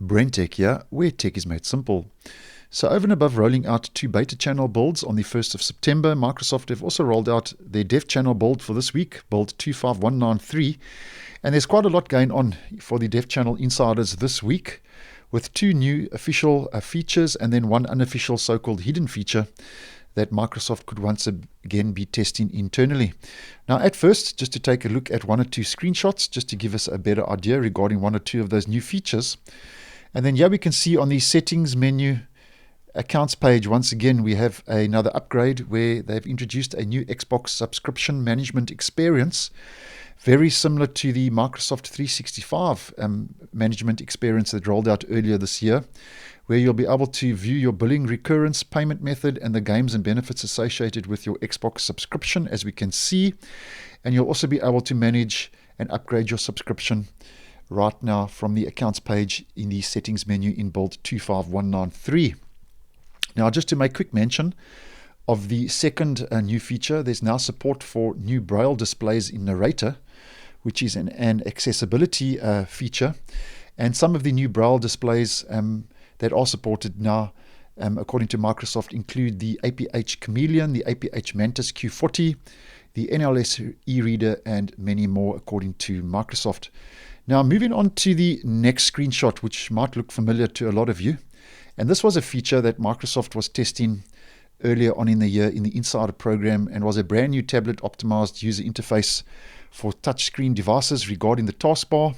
BrenTech here, where tech is made simple. So over and above rolling out 2 beta channel builds on the 1st of September, Microsoft have also rolled out their dev channel build for this week, build 25193. And there's quite a lot going on for the dev channel insiders this week, with 2 new official features and then 1 unofficial so-called hidden feature that Microsoft could once again be testing internally. Now, at first, just to take a look at 1 or 2 screenshots, just to give us a better idea regarding 1 or 2 of those new features. And then here we can see on the settings menu, accounts page, once again, we have another upgrade where they've introduced a new Xbox subscription management experience, very similar to the Microsoft 365 management experience that rolled out earlier this year, where you'll be able to view your billing recurrence, payment method, and the games and benefits associated with your Xbox subscription, as we can see. And you'll also be able to manage and upgrade your subscription right now from the accounts page in the settings menu in build 25193. Now, just to make quick mention of the second new feature, there's now support for new Braille displays in Narrator, which is an accessibility feature. And some of the new Braille displays that are supported now, according to Microsoft, include the APH Chameleon, the APH Mantis Q40, the NLS e-reader, and many more, according to Microsoft. Now, moving on to the next screenshot, which might look familiar to a lot of you. And this was a feature that Microsoft was testing earlier on in the year in the Insider program, and was a brand new tablet optimized user interface for touchscreen devices regarding the taskbar,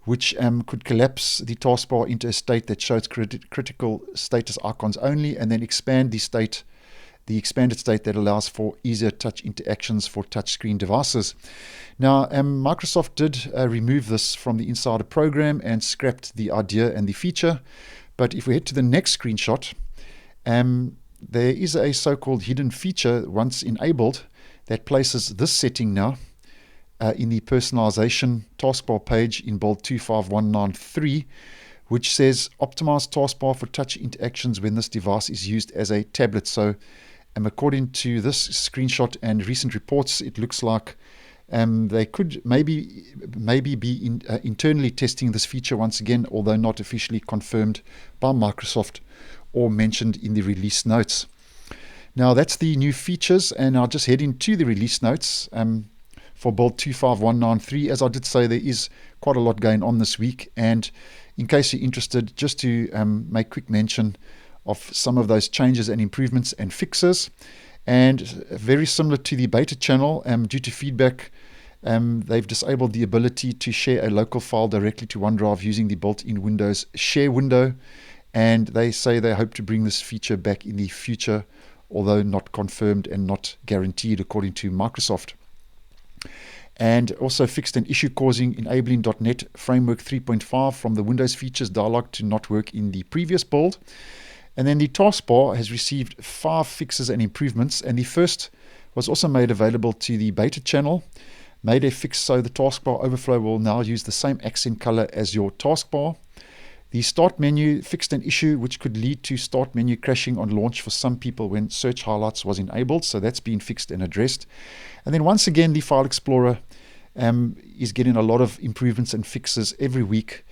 which could collapse the taskbar into a state that shows critical status icons only, and then expand the expanded state that allows for easier touch interactions for touchscreen devices. Now, Microsoft did remove this from the Insider program and scrapped the idea and the feature. But if we head to the next screenshot, there is a so-called hidden feature once enabled that places this setting now in the personalization taskbar page in build 25193, which says optimize taskbar for touch interactions when this device is used as a tablet. So according to this screenshot and recent reports, it looks like they could maybe be internally testing this feature once again, although not officially confirmed by Microsoft or mentioned in the release notes. Now, that's the new features, and I'll just head into the release notes for build 25193. As I did say, there is quite a lot going on this week, and in case you're interested, just to make quick mention of some of those changes and improvements and fixes. And very similar to the beta channel, due to feedback, they've disabled the ability to share a local file directly to OneDrive using the built-in Windows share window. And they say they hope to bring this feature back in the future, although not confirmed and not guaranteed, according to Microsoft. And also fixed an issue causing enabling .NET Framework 3.5 from the Windows features dialog to not work in the previous build. And then the taskbar has received 5 fixes and improvements, and the first was also made available to the beta channel. Made a fix so the taskbar overflow will now use the same accent color as your taskbar. The start menu fixed an issue which could lead to start menu crashing on launch for some people when search highlights was enabled, so that's been fixed and addressed. And then once again, the File Explorer is getting a lot of improvements and fixes every week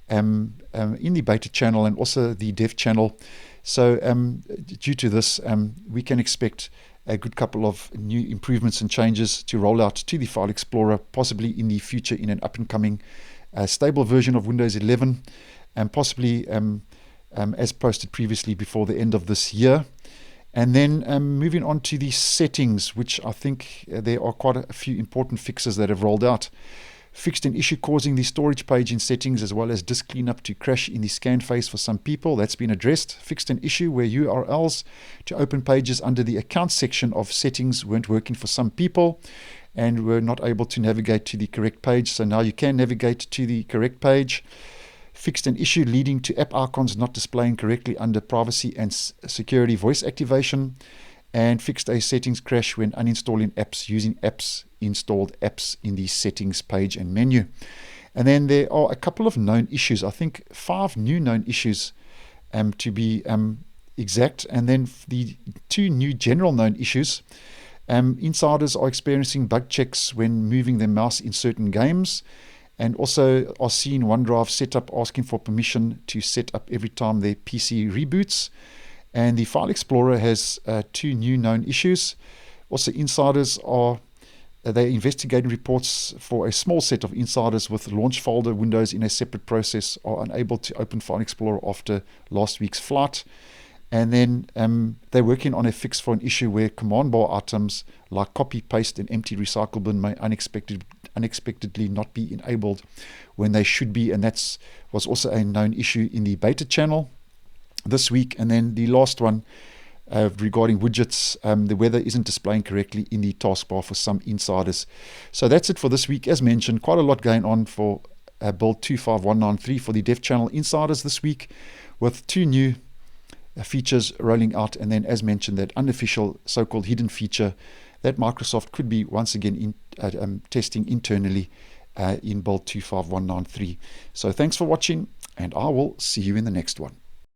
in the beta channel and also the dev channel. So due to this, we can expect a good couple of new improvements and changes to roll out to the File Explorer, possibly in the future in an up-and-coming stable version of Windows 11, and possibly as posted previously before the end of this year. And then moving on to the settings, which I think there are quite a few important fixes that have rolled out. Fixed an issue causing the storage page in settings as well as disk cleanup to crash in the scan phase for some people. That's been addressed. Fixed an issue where URLs to open pages under the accounts section of settings weren't working for some people and were not able to navigate to the correct page. So now you can navigate to the correct page. Fixed an issue leading to app icons not displaying correctly under privacy and security voice activation. And fixed a settings crash when uninstalling apps using apps installed apps in the settings page and menu. And then there are a couple of known issues, I think 5 new known issues to be exact, and then the 2 new general known issues. Insiders are experiencing bug checks when moving their mouse in certain games, and also are seeing OneDrive setup asking for permission to set up every time their PC reboots. And the File Explorer has 2 new known issues. Also, insiders are they're investigating reports for a small set of insiders with launch folder windows in a separate process are unable to open File Explorer after last week's flight. And then they're working on a fix for an issue where command bar items like copy, paste, and empty recycle bin may unexpectedly not be enabled when they should be. And that was also a known issue in the beta channel this week. And then the last one regarding widgets, the weather isn't displaying correctly in the taskbar for some insiders. So that's it for this week. As mentioned, quite a lot going on for build 25193 for the dev channel insiders this week, with 2 new features rolling out, and then, as mentioned, that unofficial so-called hidden feature that Microsoft could be once again testing internally in build 25193. So thanks for watching, and I will see you in the next one.